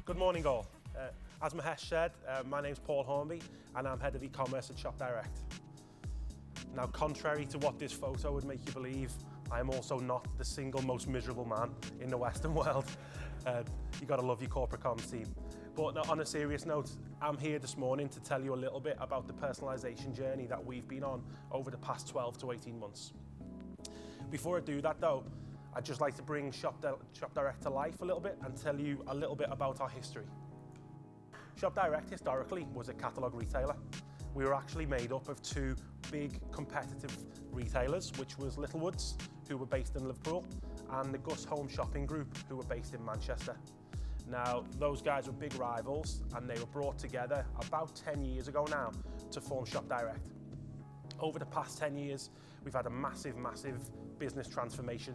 Good morning all. As Mahesh said, my name's Paul Hornby and I'm head of e-commerce at Shop Direct. Now, contrary to what this photo would make you believe, I am also not the single most miserable man in the Western world. You gotta love your corporate comms team. But on a serious note, I'm here this morning to tell you a little bit about the personalisation journey that we've been on over the past 12 to 18 months. Before I do that though, I'd just like to bring Shop Direct to life a little bit and tell you a little bit about our history. Shop Direct historically was a catalogue retailer. We were actually made up of two big competitive retailers, which was Littlewoods, who were based in Liverpool, and the Gus Home Shopping Group, who were based in Manchester. Now, those guys were big rivals and they were brought together about 10 years ago now to form Shop Direct. Over the past 10 years, we've had a massive business transformation.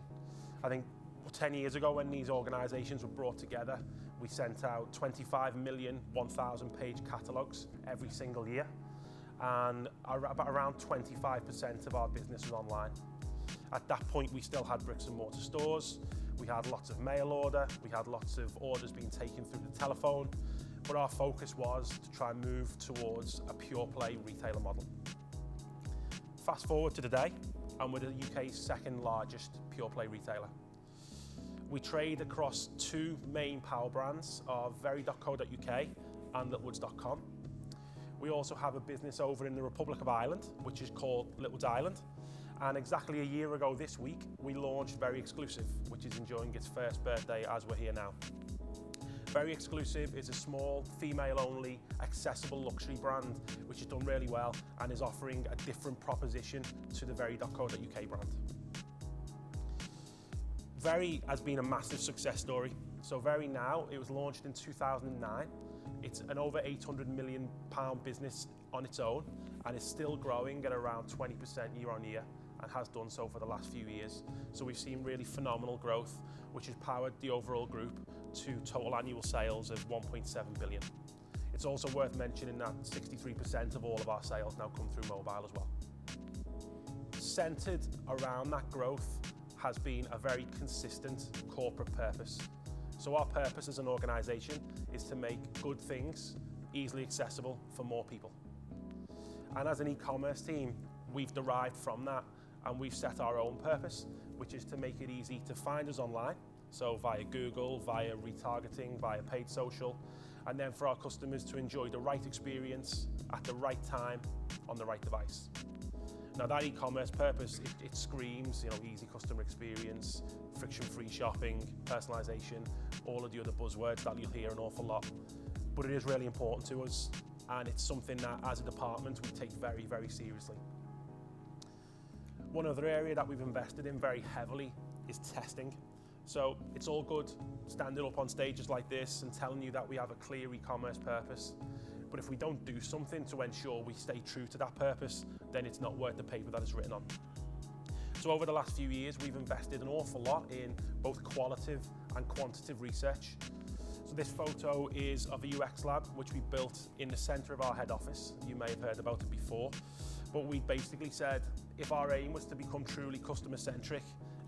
I think 10 years ago when these organisations were brought together, we sent out 25 million 1,000-page catalogues every single year, and about around 25% of our business was online. At that point, we still had bricks and mortar stores, we had lots of mail order, we had lots of orders being taken through the telephone, but our focus was to try and move towards a pure play retailer model. Fast forward to today, and we're the UK's second largest pure play retailer. We trade across two main power brands of very.co.uk and littlewoods.com. We also have a business over in the Republic of Ireland, which is called Littlewoods Ireland. And exactly a year ago this week, we launched Very Exclusive, which is enjoying its first birthday as we're here now. Very Exclusive is a small, female-only, accessible luxury brand, which has done really well and is offering a different proposition to the very.co.uk brand. Very has been a massive success story. So Very now, it was launched in 2009. It's an over £800 million business on its own and is still growing at around 20% year on year and has done so for the last few years. So we've seen really phenomenal growth, which has powered the overall group to total annual sales of 1.7 billion. It's also worth mentioning that 63% of all of our sales now come through mobile as well. Centred around that growth has been a very consistent corporate purpose. So our purpose as an organisation is to make good things easily accessible for more people. And as an e-commerce team, we've derived from that and we've set our own purpose, which is to make it easy to find us online, so via Google, via retargeting, via paid social, and then for our customers to enjoy the right experience at the right time on the right device. Now that e-commerce purpose, it screams, easy customer experience, friction-free shopping, personalisation, all of the other buzzwords that you'll hear an awful lot. But it is really important to us, and it's something that as a department we take very, very seriously. One other area that we've invested in very heavily is testing. So it's all good standing up on stages like this and telling you that we have a clear e-commerce purpose. But if we don't do something to ensure we stay true to that purpose, then it's not worth the paper that it's written on. So over the last few years, we've invested an awful lot in both qualitative and quantitative research. So this photo is of a UX lab, which we built in the centre of our head office. You may have heard about it before. But we basically said, if our aim was to become truly customer-centric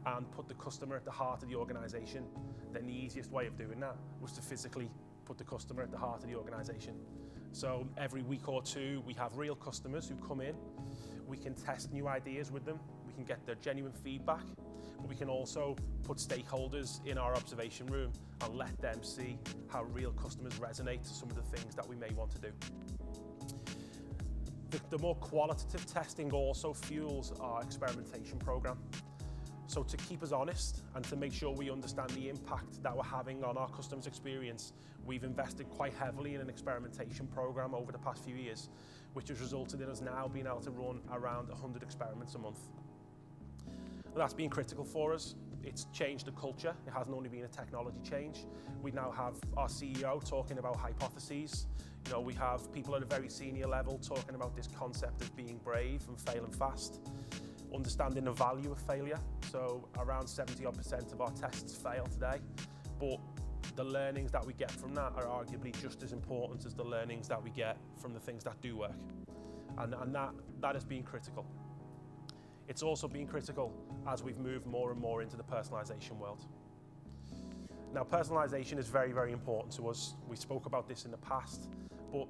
and put the customer at the heart of the organisation, then the easiest way of doing that was to physically put the customer at the heart of the organisation. So every week or two, we have real customers who come in. We can test new ideas with them. We can get their genuine feedback, but we can also put stakeholders in our observation room and let them see how real customers resonate to some of the things that we may want to do. The more qualitative testing also fuels our experimentation program. So to keep us honest and to make sure we understand the impact that we're having on our customers' experience, we've invested quite heavily in an experimentation program over the past few years, which has resulted in us now being able to run around 100 experiments a month. And that's been critical for us. It's changed the culture. It hasn't only been a technology change. We now have our CEO talking about hypotheses. We have people at a very senior level talking about this concept of being brave and failing fast, understanding the value of failure. So around 70% of our tests fail today, but the learnings that we get from that are arguably just as important as the learnings that we get from the things that do work. And that has been critical. It's also been critical as we've moved more and more into the personalisation world. Now, personalisation is very, very important to us. We spoke about this in the past, but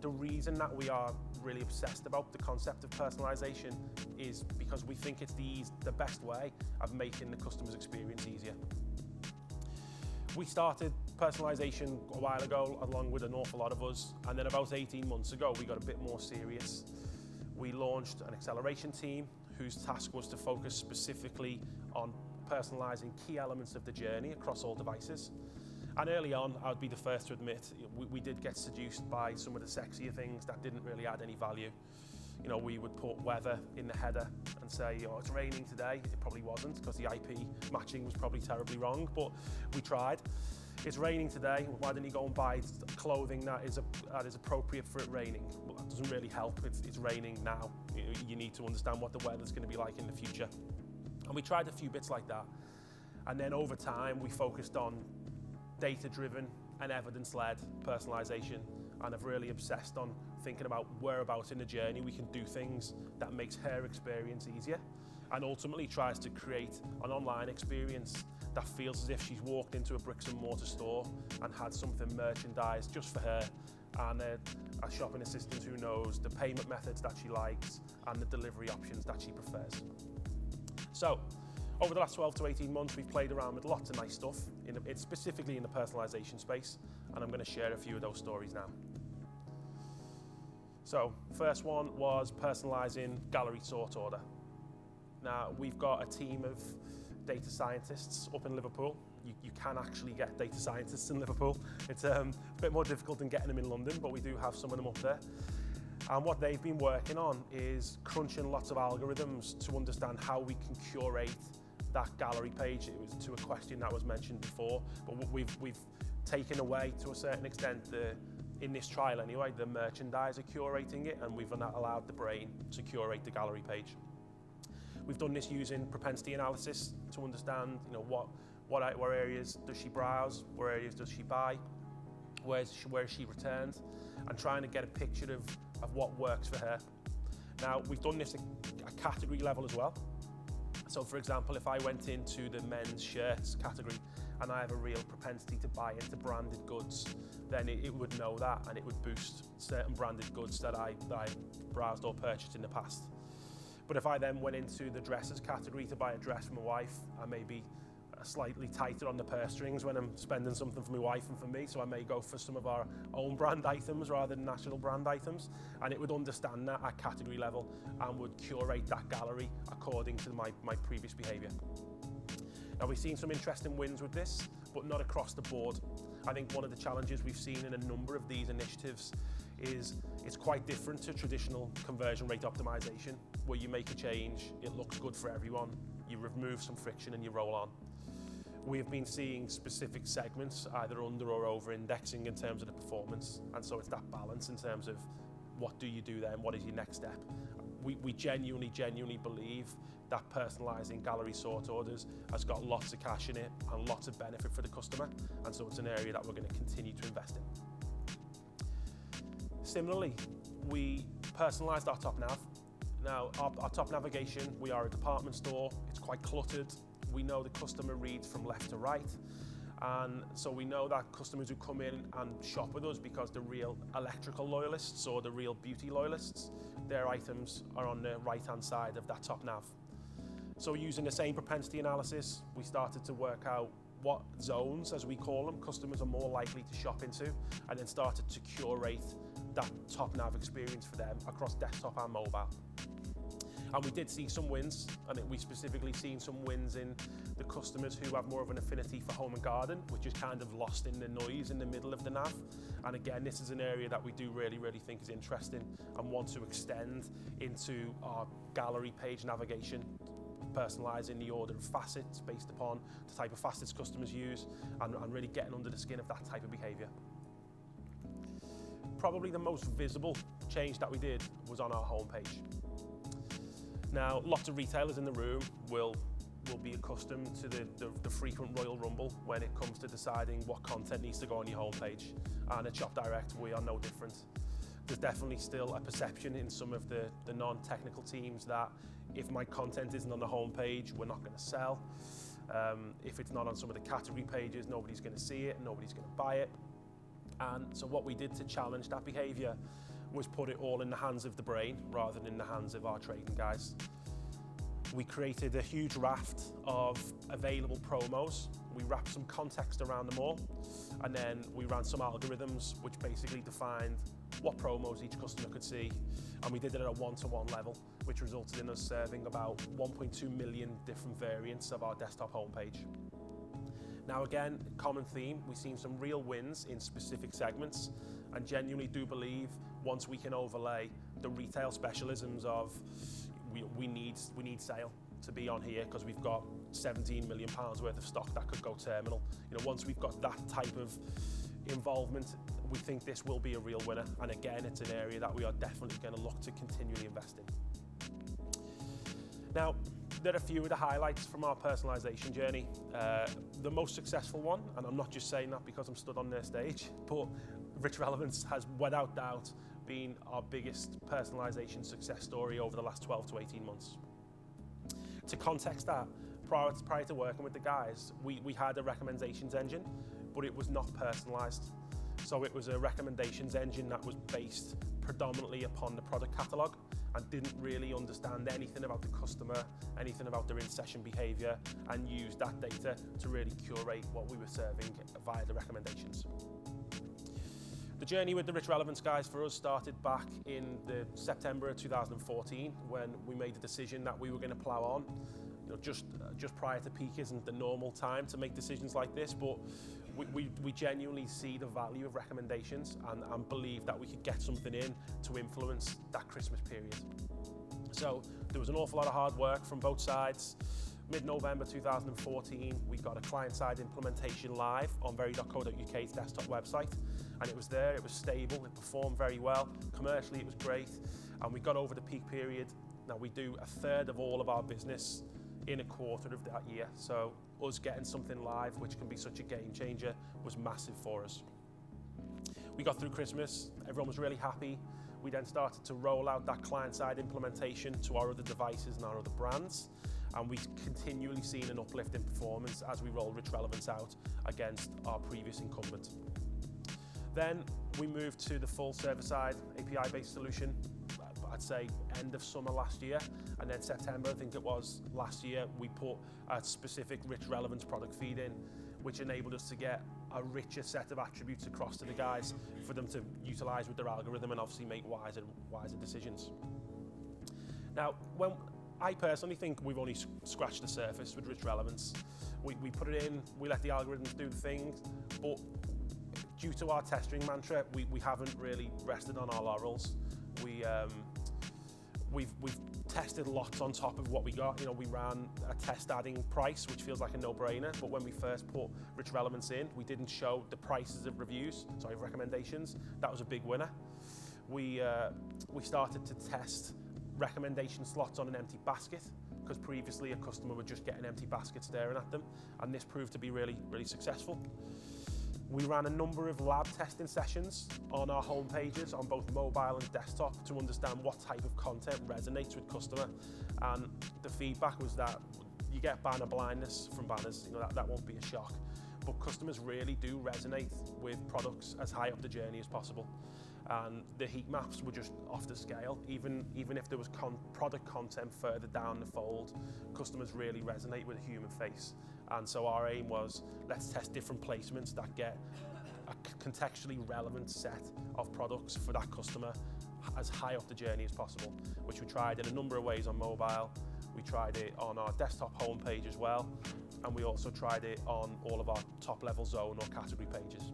the reason that we are really obsessed about the concept of personalisation is because we think it's the best way of making the customer's experience easier. We started personalisation a while ago, along with an awful lot of us, and then about 18 months ago, we got a bit more serious. We launched an acceleration team whose task was to focus specifically on personalising key elements of the journey across all devices. And early on, I'd be the first to admit, we did get seduced by some of the sexier things that didn't really add any value. You know, we would put weather in the header and say, oh, it's raining today. It probably wasn't, because the IP matching was probably terribly wrong, but we tried. It's raining today, why don't you go and buy clothing that is appropriate for it raining? Well, that doesn't really help, it's raining now. You need to understand what the weather's going to be like in the future. And we tried a few bits like that. And then over time, we focused on data-driven and evidence-led personalisation, and have really obsessed on thinking about whereabouts in the journey we can do things that makes her experience easier, and ultimately tries to create an online experience that feels as if she's walked into a bricks and mortar store and had something merchandised just for her, and a shopping assistant who knows the payment methods that she likes and the delivery options that she prefers. So, over the last 12 to 18 months, we've played around with lots of nice stuff, specifically in the personalisation space, and I'm going to share a few of those stories now. So, first one was personalising gallery sort order. Now, we've got a team of data scientists up in Liverpool. You can actually get data scientists in Liverpool. It's a bit more difficult than getting them in London, but we do have some of them up there. And what they've been working on is crunching lots of algorithms to understand how we can curate that gallery page. It was to a question that was mentioned before, but we've taken away to a certain extent in this trial anyway, the merchandiser curating it, and we've allowed the brain to curate the gallery page. We've done this using propensity analysis to understand, you know, what areas does she browse, what areas does she buy, where is she returned, and trying to get a picture of what works for her. Now, we've done this at category level as well. So, for example, if I went into the men's shirts category and I have a real propensity to buy into branded goods, then it would know that, and it would boost certain branded goods that I browsed or purchased in the past. But if I then went into the dresses category to buy a dress for my wife, I may be slightly tighter on the purse strings when I'm spending something for my wife and for me, so I may go for some of our own brand items rather than national brand items, and it would understand that at category level and would curate that gallery according to my previous behaviour. Now, we've seen some interesting wins with this, but not across the board. I think one of the challenges we've seen in a number of these initiatives is it's quite different to traditional conversion rate optimization, where you make a change, it looks good for everyone, you remove some friction and you roll on. We've been seeing specific segments either under or over indexing in terms of the performance, and so it's that balance in terms of what do you do then, what is your next step. We genuinely believe that personalising gallery sort orders has got lots of cash in it and lots of benefit for the customer, and so it's an area that we're going to continue to invest in. Similarly, we personalised our top nav. Now, our top navigation, we are a department store, it's quite cluttered. We know the customer reads from left to right, and so we know that customers who come in and shop with us because they're real electrical loyalists or the real beauty loyalists, their items are on the right-hand side of that top nav. So using the same propensity analysis, we started to work out what zones, as we call them, customers are more likely to shop into, and then started to curate that top nav experience for them across desktop and mobile. And we did see some wins. I think we specifically seen some wins in the customers who have more of an affinity for home and garden, which is kind of lost in the noise in the middle of the nav. And again, this is an area that we do really think is interesting and want to extend into our gallery page navigation, personalising the order of facets based upon the type of facets customers use, and really getting under the skin of that type of behaviour. Probably the most visible change that we did was on our homepage. Now, lots of retailers in the room will be accustomed to the frequent Royal Rumble when it comes to deciding what content needs to go on your homepage. And at Shop Direct, we are no different. There's definitely still a perception in some of the non-technical teams that if my content isn't on the homepage, we're not going to sell. If it's not on some of the category pages, nobody's going to see it, nobody's going to buy it. And so what we did to challenge that behaviour was put it all in the hands of the brain rather than in the hands of our trading guys. We created a huge raft of available promos. We wrapped some context around them all, and then we ran some algorithms which basically defined what promos each customer could see, and we did it at a one-to-one level, which resulted in us serving about 1.2 million different variants of our desktop homepage. Now again, common theme, we've seen some real wins in specific segments, and genuinely do believe once we can overlay the retail specialisms of we need sale to be on here because we've got £17 million worth of stock that could go terminal. You know, once we've got that type of involvement, we think this will be a real winner. And again, it's an area that we are definitely going to look to continually invest in. Now, there are a few of the highlights from our personalisation journey. The most successful one, and I'm not just saying that because I'm stood on their stage, but RichRelevance has without doubt been our biggest personalisation success story over the last 12 to 18 months. To context that, prior to working with the guys, we had a recommendations engine, but it was not personalised. So it was a recommendations engine that was based predominantly upon the product catalogue and didn't really understand anything about the customer, anything about their in-session behaviour, and used that data to really curate what we were serving via the recommendations. The journey with the RichRelevance guys for us started back in the September of 2014 when we made the decision that we were going to plough on. You know, just prior to peak isn't the normal time to make decisions like this, but we genuinely see the value of recommendations and believe that we could get something in to influence that Christmas period. So there was an awful lot of hard work from both sides. Mid-November 2014, we got a client-side implementation live on very.co.uk's desktop website, and it was there, it was stable, it performed very well. Commercially, it was great, and we got over the peak period. Now, we do a third of all of our business in a quarter of that year, so us getting something live, which can be such a game changer, was massive for us. We got through Christmas, everyone was really happy. We then started to roll out that client-side implementation to our other devices and our other brands, and we've continually seen an uplift in performance as we roll RichRelevance out against our previous incumbent. Then we moved to the full server-side API-based solution, I'd say end of summer last year, and then September, I think it was last year, we put a specific RichRelevance product feed in, which enabled us to get a richer set of attributes across to the guys for them to utilize with their algorithm and obviously make wiser decisions. Now, I personally think we've only scratched the surface with RichRelevance. We put it in, we let the algorithms do the things, but due to our testing mantra, we haven't really rested on our laurels. We've tested lots on top of what we got. You know, we ran a test adding price, which feels like a no-brainer, but when we first put RichRelevance in, we didn't show the prices of recommendations. That was a big winner. We started to test recommendation slots on an empty basket, because previously a customer would just get an empty basket staring at them, and this proved to be really, really successful. We ran a number of lab testing sessions on our home pages on both mobile and desktop to understand what type of content resonates with customer, and the feedback was that you get banner blindness from banners. You know, that won't be a shock, but customers really do resonate with products as high up the journey as possible, and the heat maps were just off the scale. Even if there was product content further down the fold, customers really resonate with a human face. And so our aim was, let's test different placements that get a contextually relevant set of products for that customer as high up the journey as possible, which we tried in a number of ways on mobile. We tried it on our desktop homepage as well, and we also tried it on all of our top level zone or category pages.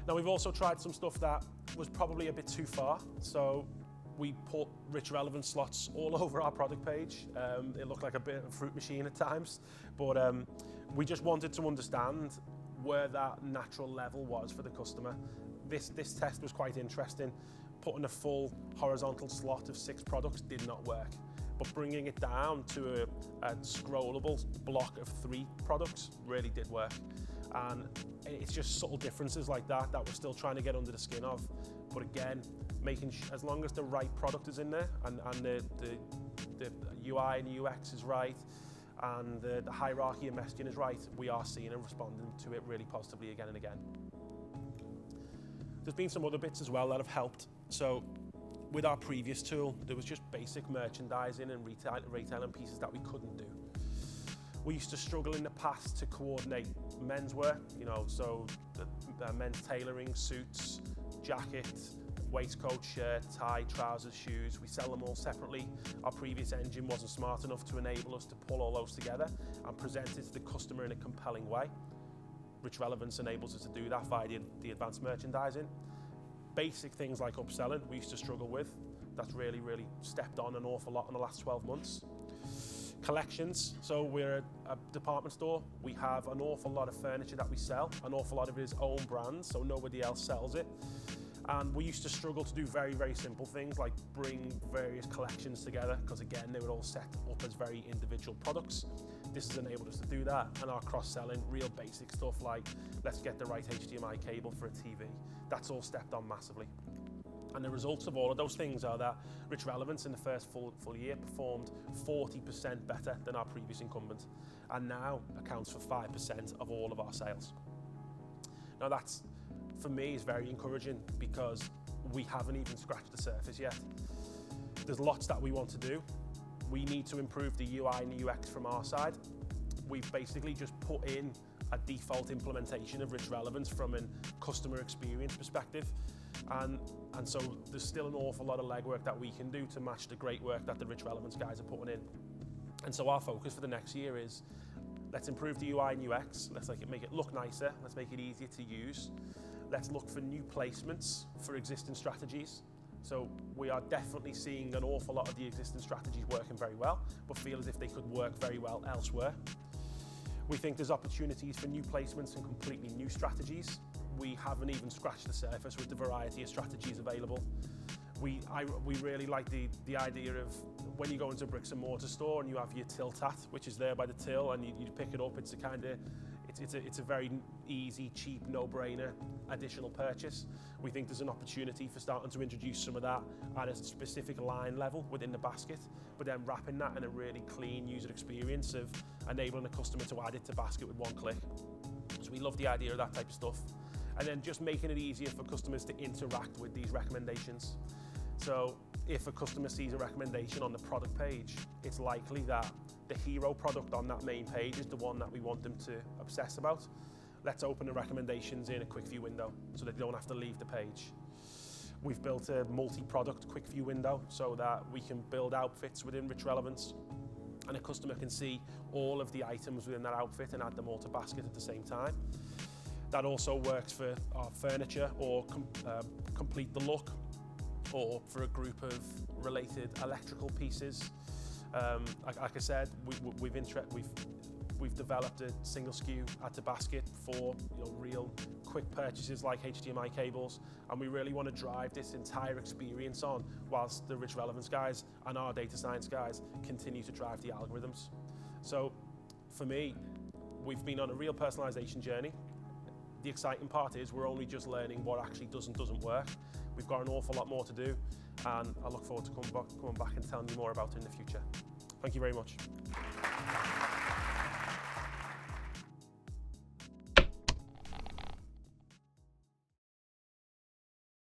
Now, we've also tried some stuff that was probably a bit too far. So we put RichRelevance slots all over our product page. It looked like a bit of a fruit machine at times, but we just wanted to understand where that natural level was for the customer. This test was quite interesting. Putting a full horizontal slot of 6 products did not work, but bringing it down to a scrollable block of 3 products really did work. And it's just subtle differences like that we're still trying to get under the skin of. But again, making as long as the right product is in there and the UI and UX is right, and the hierarchy of messaging is right, we are seeing and responding to it really positively again and again. There's been some other bits as well that have helped. So with our previous tool, there was just basic merchandising and retailing pieces that we couldn't do. We used to struggle in the past to coordinate menswear, so the men's tailoring, suits, jacket, waistcoat, shirt, tie, trousers, shoes. We sell them all separately. Our previous engine wasn't smart enough to enable us to pull all those together and present it to the customer in a compelling way. RichRelevance enables us to do that via the advanced merchandising. Basic things like upselling, we used to struggle with. That's really, really stepped on an awful lot in the last 12 months. Collections, so we're a department store. We have an awful lot of furniture that we sell. An awful lot of it is own brand, so nobody else sells it. And we used to struggle to do very, very simple things like bring various collections together, because again, they were all set up as very individual products. This has enabled us to do that, and our cross-selling, real basic stuff like, let's get the right HDMI cable for a TV. That's all stepped on massively. And the results of all of those things are that RichRelevance in the first full year performed 40% better than our previous incumbent, and now accounts for 5% of all of our sales. Now that's, for me, is very encouraging because we haven't even scratched the surface yet. There's lots that we want to do. We need to improve the UI and UX from our side. We've basically just put in a default implementation of RichRelevance from a customer experience perspective. And so there's still an awful lot of legwork that we can do to match the great work that the RichRelevance guys are putting in. And so our focus for the next year is, let's improve the UI and UX, let's make it look nicer, let's make it easier to use. Let's look for new placements for existing strategies. So we are definitely seeing an awful lot of the existing strategies working very well, but feel as if they could work very well elsewhere. We think there's opportunities for new placements and completely new strategies. We haven't even scratched the surface with the variety of strategies available. We really like the idea of when you go into a bricks and mortar store and you have your till tat, which is there by the till, and you pick it up. It's a very easy, cheap, no-brainer additional purchase. We think there's an opportunity for starting to introduce some of that at a specific line level within the basket, but then wrapping that in a really clean user experience of enabling a customer to add it to basket with one click. So we love the idea of that type of stuff. And then just making it easier for customers to interact with these recommendations. So if a customer sees a recommendation on the product page, it's likely that the hero product on that main page is the one that we want them to obsess about. Let's open the recommendations in a quick view window so that they don't have to leave the page. We've built a multi-product quick view window so that we can build outfits within RichRelevance, and a customer can see all of the items within that outfit and add them all to basket at the same time. That also works for our furniture or complete the look, or for a group of related electrical pieces. Like I said, we've developed a single SKU add to basket for real quick purchases like HDMI cables, and we really want to drive this entire experience on whilst the RichRelevance guys and our data science guys continue to drive the algorithms. So for me, we've been on a real personalization journey. The exciting part is we're only just learning what actually does and doesn't work. We've got an awful lot more to do, and I look forward to coming back and telling you more about it in the future. Thank you very much.